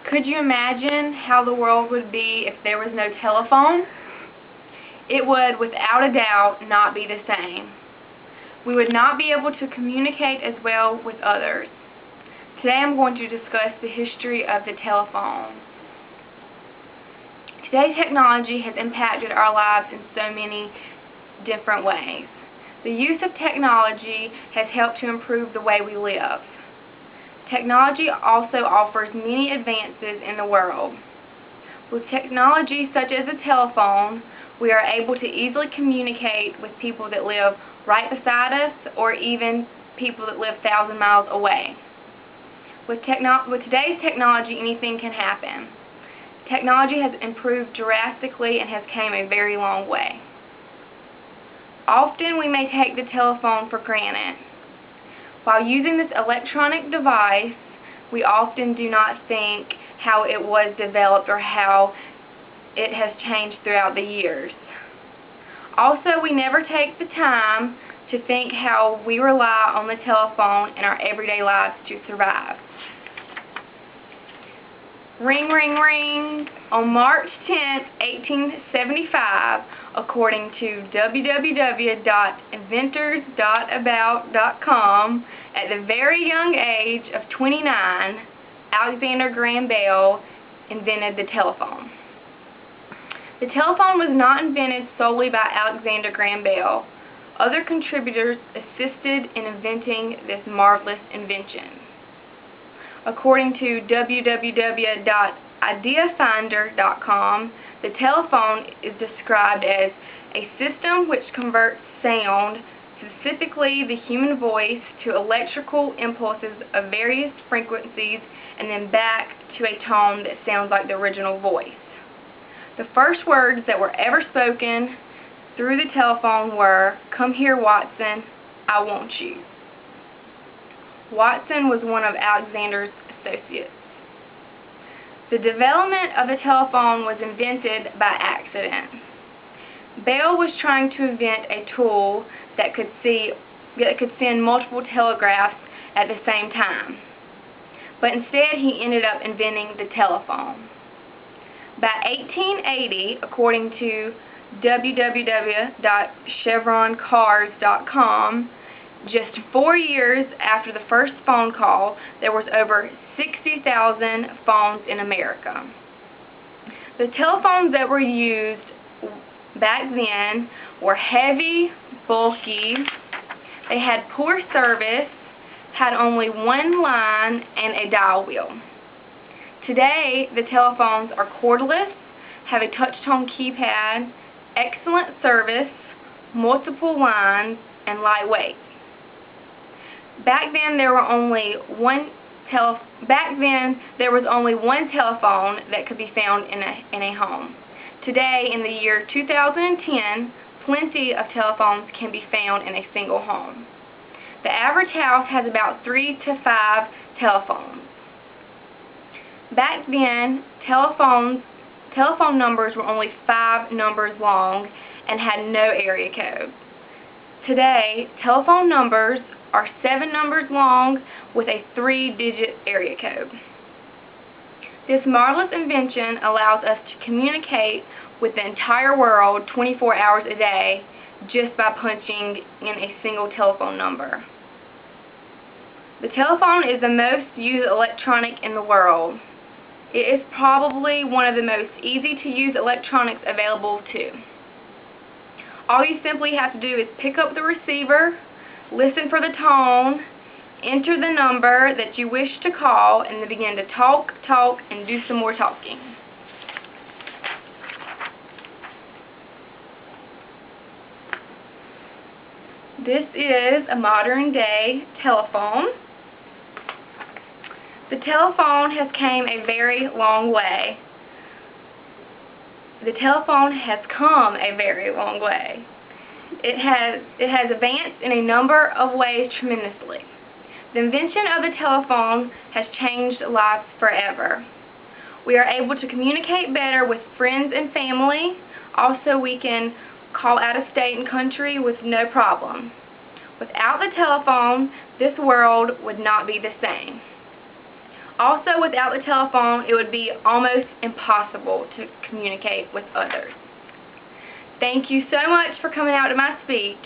Could you imagine how the world would be if there was no telephone? It would, without a doubt, not be the same. We would not be able to communicate as well with others. Today I'm going to discuss the history of the telephone. Today's technology has impacted our lives in so many different ways. The use of technology has helped to improve the way we live. Technology also offers many advances in the world. With technology such as a telephone, we are able to easily communicate with people that live right beside us or even people that live 1,000 miles away. With today's technology, anything can happen. Technology has improved drastically and has come a very long way. Often we may take the telephone for granted. While using this electronic device, we often do not think how it was developed or how it has changed throughout the years. Also, we never take the time to think how we rely on the telephone in our everyday lives to survive. Ring, ring, ring. On March 10, 1875, according to www.inventors.about.com, at the very young age of 29, Alexander Graham Bell invented the telephone. The telephone was not invented solely by Alexander Graham Bell. Other contributors assisted in inventing this marvelous invention. According to www.ideafinder.com, the telephone is described as a system which converts sound, specifically the human voice, to electrical impulses of various frequencies and then back to a tone that sounds like the original voice. The first words that were ever spoken through the telephone were, "Come here, Watson, I want you." Watson was one of Alexander's associates. The development of the telephone was invented by accident. Bell was trying to invent a tool that could send multiple telegraphs at the same time. But instead he ended up inventing the telephone. By 1880, according to www.chevroncars.com, just 4 years after the first phone call, there was over 60,000 phones in America. The telephones that were used back then were heavy, bulky, they had poor service, had only one line, and a dial wheel. Today, the telephones are cordless, have a touch-tone keypad, excellent service, multiple lines, and lightweight. Back then there was only one telephone that could be found in a home. Today, in the year 2010, plenty of telephones can be found in a single home. The average house has about 3 to 5 telephones. Back then, telephone numbers were only 5 numbers long and had no area code. Today, telephone numbers are 7 numbers long with a 3-digit area code. This marvelous invention allows us to communicate with the entire world 24 hours a day just by punching in a single telephone number. The telephone is the most used electronic in the world. It is probably one of the most easy to use electronics available too. All you simply have to do is pick up the receiver, listen for the tone, enter the number that you wish to call, and then begin to talk, and do some more talking. This is a modern day telephone. The telephone has come a very long way. The telephone has come a very long way. It has advanced in a number of ways tremendously. The invention of the telephone has changed lives forever. We are able to communicate better with friends and family. Also, we can call out of state and country with no problem. Without the telephone, this world would not be the same. Also, without the telephone, it would be almost impossible to communicate with others. Thank you so much for coming out to my speech.